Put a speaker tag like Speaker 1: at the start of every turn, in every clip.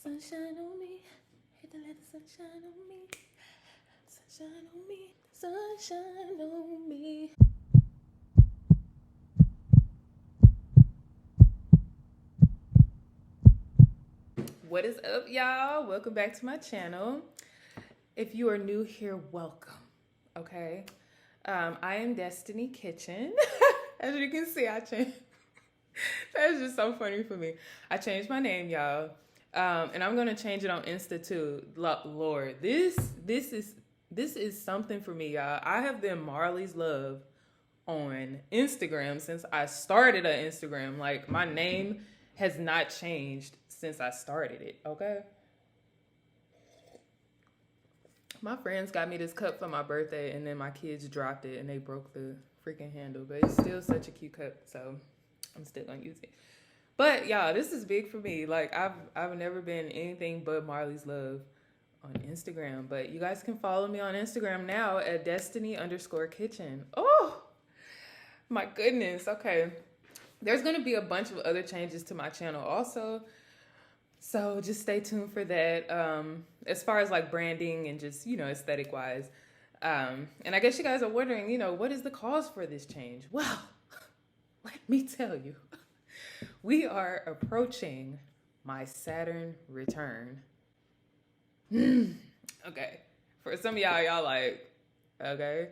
Speaker 1: Sunshine on me. Hit the let the sunshine on me. Sunshine on me. Sunshine on me. What is up, y'all? Welcome back to my channel. If you are new here, welcome. Okay. I am Destiny Kitchen. As you can see, I changed. That's just so funny for me. I changed my name, y'all. And I'm gonna change it on Insta too. Lord, this is something for me, y'all. I have been Marley's Love on Instagram since I started an Instagram. Like, my name has not changed since I started it, okay? My friends got me this cup for my birthday, and then my kids dropped it, and they broke the freaking handle. But it's still such a cute cup, so I'm still gonna use it. But y'all, this is big for me. Like, I've never been anything but Marley's Love on Instagram. But you guys can follow me on Instagram now at Destiny_Kitchen. Oh my goodness. Okay. There's gonna be a bunch of other changes to my channel also. So just stay tuned for that. As far as like branding and just, aesthetic wise. And I guess you guys are wondering, what is the cause for this change? Well, let me tell you. We are approaching my Saturn return. Okay. For some of y'all like, okay,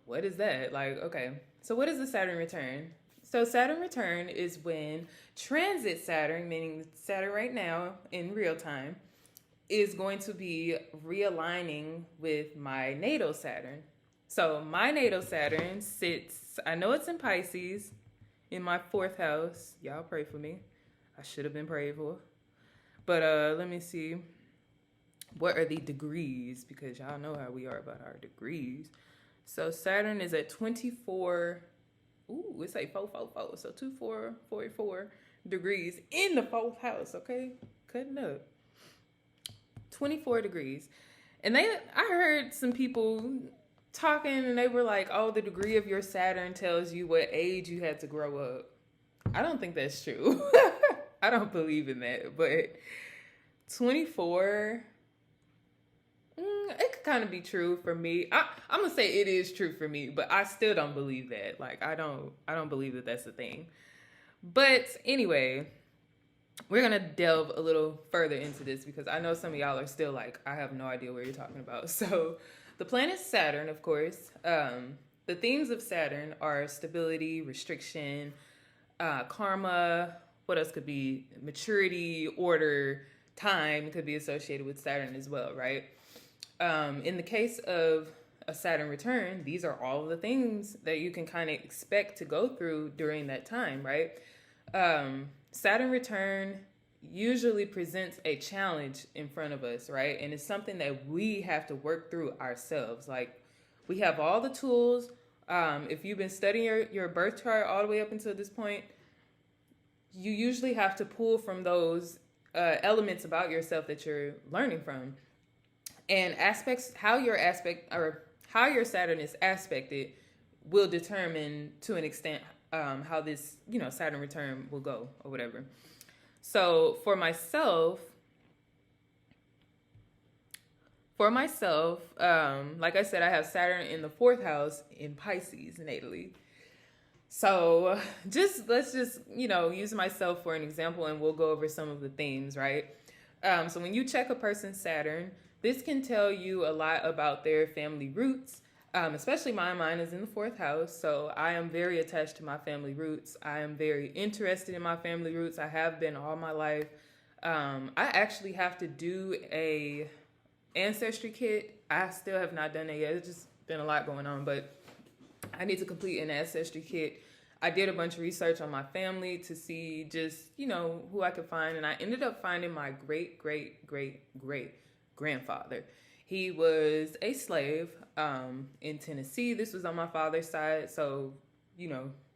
Speaker 1: what is that? Like, okay. So what is the Saturn return? So Saturn return is when transit Saturn, meaning Saturn right now in real time, is going to be realigning with my natal Saturn. So my natal Saturn sits, I know it's in Pisces, in my 4th house. Y'all pray for me. I should have been prayed for. But let me see. What are the degrees? Because y'all know how we are about our degrees. So Saturn is at 24. Ooh, it's like 444. So 2444 degrees in the 4th house. Okay, cutting up. 24 degrees. And I heard some people talking, and they were like, oh, the degree of your Saturn tells you what age you had to grow up. I don't think that's true. I don't believe in that. But 24, it could kind of be true for me. I'm gonna say it is true for me, but I still don't believe that. Like, I don't believe that that's a thing. But anyway, we're gonna delve a little further into this because I know some of y'all are still like, I have no idea what you're talking about. So the planet Saturn, of course, the themes of Saturn are stability, restriction, karma. What else could be? Maturity, order, time could be associated with Saturn as well, right? In the case of a Saturn return, these are all the things that you can kind of expect to go through during that time, right? Saturn return usually presents a challenge in front of us, right? And it's something that we have to work through ourselves. Like, we have all the tools. If you've been studying your birth chart all the way up until this point, you usually have to pull from those elements about yourself that you're learning from. And aspects, how your Saturn is aspected will determine to an extent how this, Saturn return will go or whatever. So for myself, like I said, I have Saturn in the 4th house in Pisces natally. So let's just, use myself for an example, and we'll go over some of the themes, right? So when you check a person's Saturn, this can tell you a lot about their family roots. Especially mine is in the 4th house. So I am very attached to my family roots. I am very interested in my family roots. I have been all my life. I actually have to do a ancestry kit. I still have not done it yet. It's just been a lot going on, but I need to complete an ancestry kit. I did a bunch of research on my family to see just, who I could find. And I ended up finding my great grandfather. He was a slave in Tennessee. This was on my father's side. So,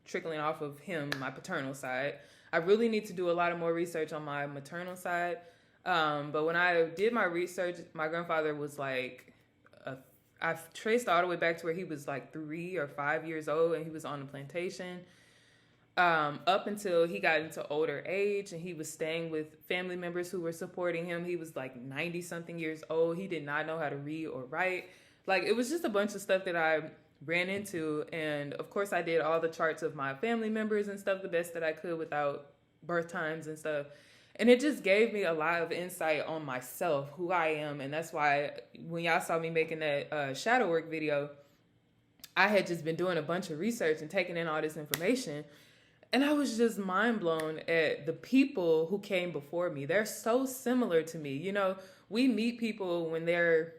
Speaker 1: trickling off of him, my paternal side. I really need to do a lot of more research on my maternal side. But when I did my research, my grandfather was like, I've traced all the way back to where he was like 3 or 5 years old, and he was on the plantation. up until he got into older age and he was staying with family members who were supporting him. He was like 90 something years old. He did not know how to read or write. Like, it was just a bunch of stuff that I ran into. And of course, I did all the charts of my family members and stuff the best that I could without birth times and stuff. And it just gave me a lot of insight on myself, who I am. And that's why when y'all saw me making that shadow work video, I had just been doing a bunch of research and taking in all this information. And I was just mind blown at the people who came before me. They're so similar to me. You know, we meet people when they're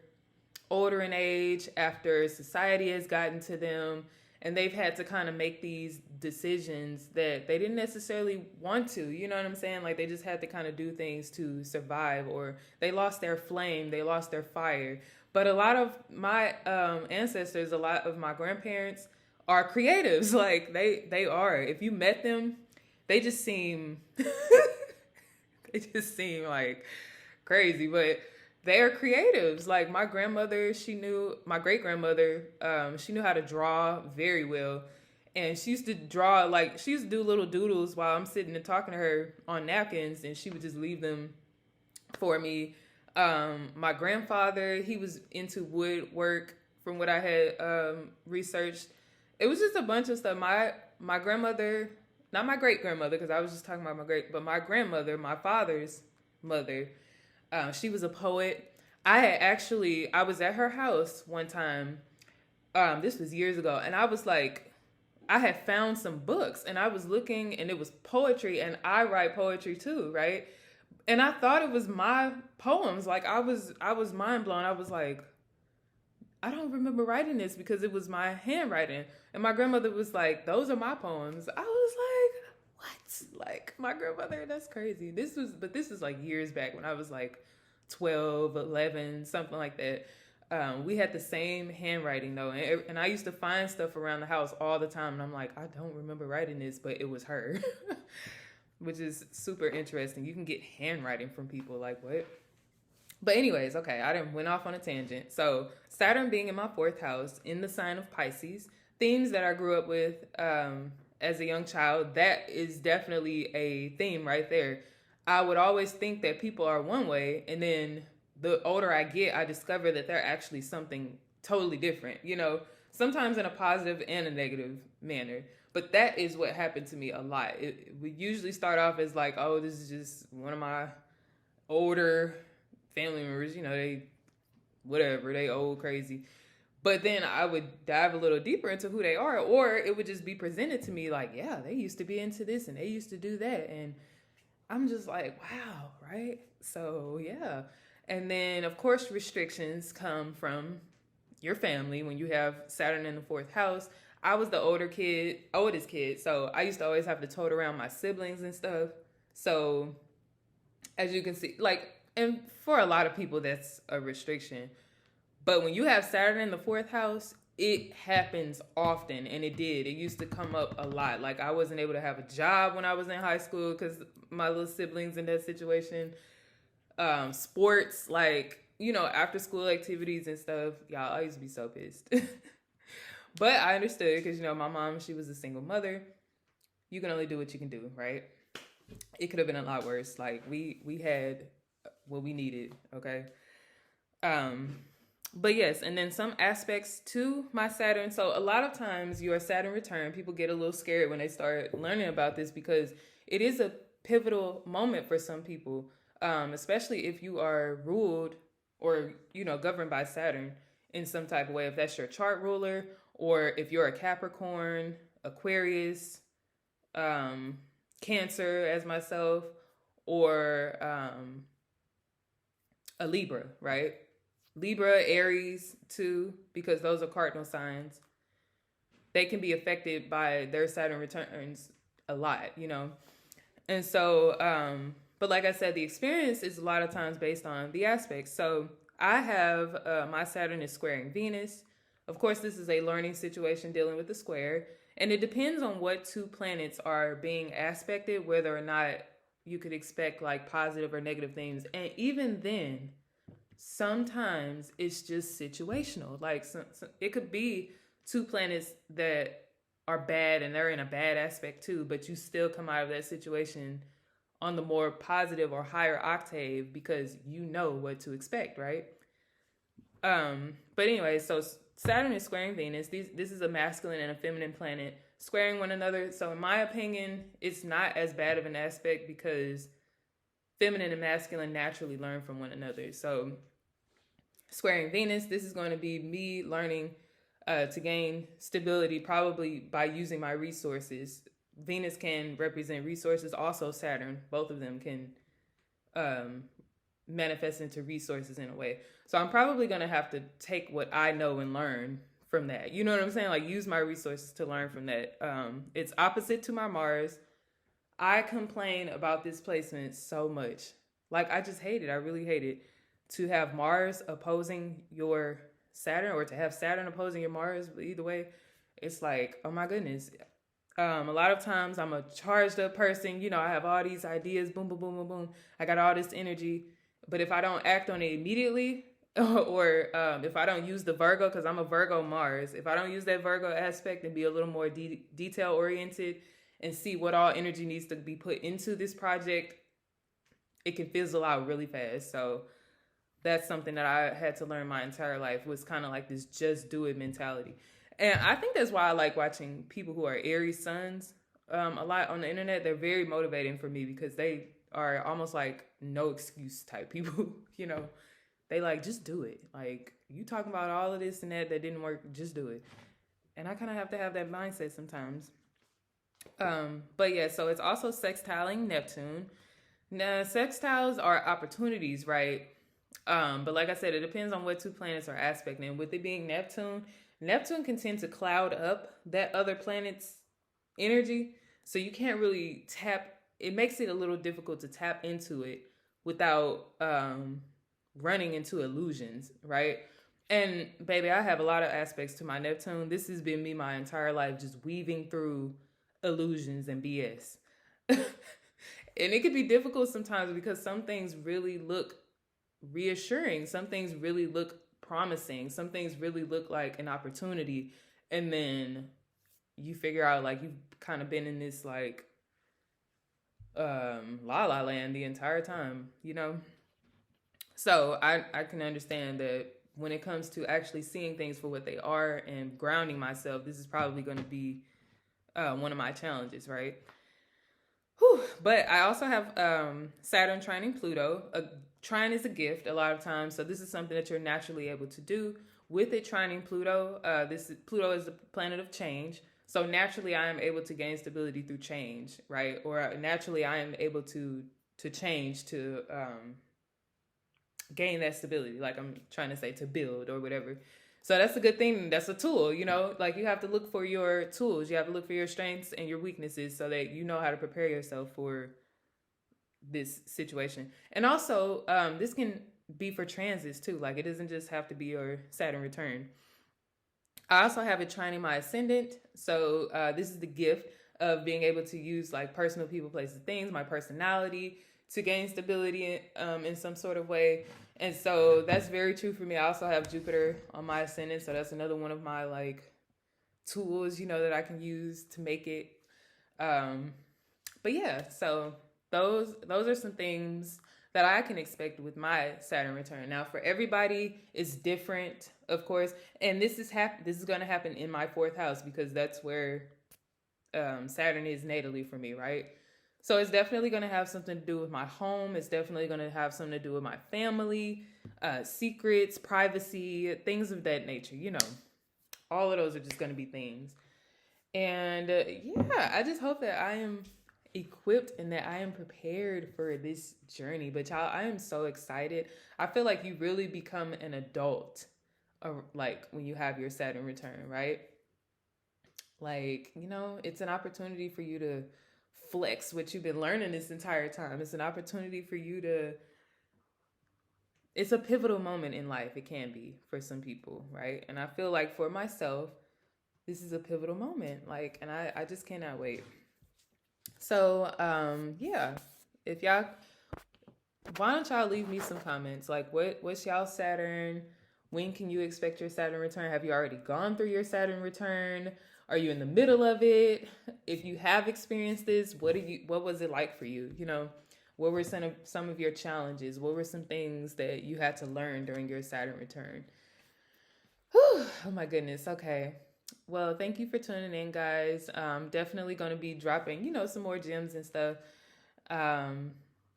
Speaker 1: older in age, after society has gotten to them, and they've had to kind of make these decisions that they didn't necessarily want to. You know what I'm saying? Like, they just had to kind of do things to survive, or they lost their flame, they lost their fire. But a lot of my ancestors, a lot of my grandparents are creatives. Like, they are. If you met them, they just seem they just seem like crazy, but they're creatives. Like, my grandmother, my great grandmother, she knew how to draw very well. And she used to draw, like, she used to do little doodles while I'm sitting and talking to her on napkins, and she would just leave them for me. My grandfather, he was into woodwork from what I had researched. It was just a bunch of stuff. My grandmother, not my great grandmother, because I was just talking about but my grandmother, my father's mother, she was a poet. I was at her house one time. This was years ago. And I was like, I had found some books and I was looking and it was poetry, and I write poetry too, right? And I thought it was my poems. Like, I was mind blown. I was like, I don't remember writing this because it was my handwriting. And my grandmother was like, those are my poems. I was like, what? Like, my grandmother, that's crazy. This is like years back when I was like 12, 11, something like that. We had the same handwriting though. And I used to find stuff around the house all the time. And I'm like, I don't remember writing this, but it was her. Which is super interesting. You can get handwriting from people. Like, what? But anyways, okay, I done went off on a tangent. So Saturn being in my fourth house in the sign of Pisces, themes that I grew up with as a young child, that is definitely a theme right there. I would always think that people are one way, and then the older I get, I discover that they're actually something totally different, you know, sometimes in a positive and a negative manner. But that is what happened to me a lot. We usually start off as like, oh, this is just one of my older family members, you know, they old crazy. But then I would dive a little deeper into who they are, or it would just be presented to me like, yeah, they used to be into this and they used to do that. And I'm just like, wow, right? So yeah. And then of course restrictions come from your family when you have Saturn in the fourth house. I was the oldest kid, so I used to always have to tote around my siblings and stuff. So as you can see, like, and for a lot of people that's a restriction. But when you have Saturn in the fourth house, it happens often, and it did. It used to come up a lot. Like, I wasn't able to have a job when I was in high school because my little siblings in that situation. Sports, like, you know, after school activities and stuff. Y'all, I used to be so pissed. But I understood because, you know, my mom, she was a single mother. You can only do what you can do, right? It could have been a lot worse. Like, we had what we needed, okay? But yes, and then some aspects to my Saturn. So a lot of times your Saturn return, people get a little scared when they start learning about this because it is a pivotal moment for some people, especially if you are ruled or, you know, governed by Saturn in some type of way. If that's your chart ruler, or if you're a Capricorn, Aquarius, Cancer as myself, or a Libra, right? Libra, Aries too, because those are cardinal signs. They can be affected by their Saturn returns a lot, you know? And so, but like I said, the experience is a lot of times based on the aspects. So I have, my Saturn is squaring Venus. Of course, this is a learning situation dealing with the square. And it depends on what two planets are being aspected, whether or not you could expect like positive or negative things. And even then, sometimes it's just situational. Like it could be two planets that are bad and they're in a bad aspect too, but you still come out of that situation on the more positive or higher octave because you know what to expect, right? But anyway, so Saturn is squaring Venus. This is a masculine and a feminine planet squaring one another. So in my opinion, it's not as bad of an aspect because feminine and masculine naturally learn from one another. So squaring Venus, this is going to be me learning to gain stability, probably by using my resources. Venus can represent resources, also Saturn. Both of them can manifest into resources in a way. So I'm probably going to have to take what I know and learn from that. You know what I'm saying? Like use my resources to learn from that. It's opposite to my Mars. I complain about this placement so much. Like I just hate it. I really hate it. To have Mars opposing your Saturn or to have Saturn opposing your Mars, either way, it's like, oh my goodness. A lot of times I'm a charged up person. You know, I have all these ideas, boom, boom, boom, boom, boom. I got all this energy. But if I don't act on it immediately, or if I don't use the Virgo, because I'm a Virgo Mars, if I don't use that Virgo aspect and be a little more detail oriented and see what all energy needs to be put into this project, it can fizzle out really fast. So that's something that I had to learn my entire life, was kind of like this just do it mentality. And I think that's why I like watching people who are Aries suns a lot on the internet. They're very motivating for me because they are almost like no excuse type people. You know, they like, just do it. Like, you talking about all of this and that didn't work, just do it. And I kind of have to have that mindset sometimes. But yeah, so it's also sextiling Neptune. Now, sextiles are opportunities, right? But like I said, it depends on what two planets are aspecting. And with it being Neptune, Neptune can tend to cloud up that other planet's energy. So you can't really tap, it makes it a little difficult to tap into it without running into illusions, right? And baby, I have a lot of aspects to my Neptune. This has been me my entire life, just weaving through illusions and BS. And it could be difficult sometimes because some things really look reassuring. Some things really look promising. Some things really look like an opportunity. And then you figure out like you've kind of been in this like la la land the entire time, you know? So I can understand that when it comes to actually seeing things for what they are and grounding myself, this is probably going to be one of my challenges, right? Whew. But I also have Saturn trining Pluto. Trine is a gift a lot of times, so this is something that you're naturally able to do. With it trining Pluto, Pluto is the planet of change, so naturally I am able to gain stability through change, right? Or naturally I am able to change to gain that stability, like I'm trying to say, to build or whatever. So that's a good thing. That's a tool, you know, like you have to look for your tools. You have to look for your strengths and your weaknesses so that you know how to prepare yourself for this situation. And also, this can be for transits too. Like it doesn't just have to be your Saturn return. I also have it trining my ascendant. So this is the gift of being able to use like personal, people, places, things, my personality to gain stability in some sort of way. And so that's very true for me. I also have Jupiter on my ascendant. So that's another one of my like tools, you know, that I can use to make it. But yeah, so those are some things that I can expect with my Saturn return. Now, for everybody, it's different, of course. And this is going to happen in my fourth house because that's where Saturn is natally for me, right? So it's definitely going to have something to do with my home. It's definitely going to have something to do with my family, secrets, privacy, things of that nature. You know, all of those are just going to be things. And yeah, I just hope that I am equipped and that I am prepared for this journey. But y'all, I am so excited. I feel like you really become an adult, like when you have your Saturn return, right? Like, you know, it's an opportunity for you to flex what you've been learning this entire time. It's an opportunity for you to, it's a pivotal moment in life. It can be for some people, right? And I feel like for myself, this is a pivotal moment. Like, and I just cannot wait. So, yeah, if y'all, why don't y'all leave me some comments? Like, what's y'all Saturn? When can you expect your Saturn return? Have you already gone through your Saturn return? Are you in the middle of it? If you have experienced this, what was it like for you? You know, what were some of your challenges? What were some things that you had to learn during your Saturn return? Whew, oh my goodness. Okay. Well, thank you for tuning in, guys. Definitely going to be dropping, some more gems and stuff. Um,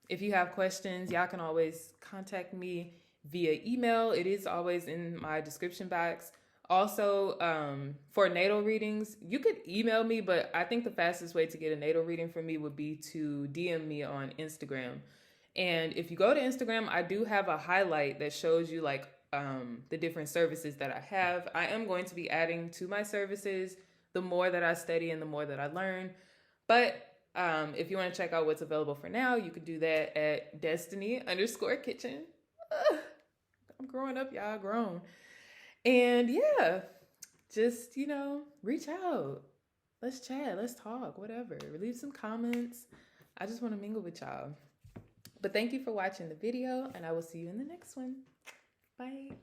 Speaker 1: if you have questions, y'all can always contact me via email. It is always in my description box. Also, for natal readings, you could email me, but I think the fastest way to get a natal reading from me would be to DM me on Instagram. And if you go to Instagram, I do have a highlight that shows you like the different services that I have. I am going to be adding to my services the more that I study and the more that I learn. But if you want to check out what's available for now, you could do that at Destiny_Kitchen. I'm growing up, y'all, grown. And yeah, just, reach out. Let's chat, let's talk, whatever. Leave some comments. I just want to mingle with y'all. But thank you for watching the video, and I will see you in the next one. Bye.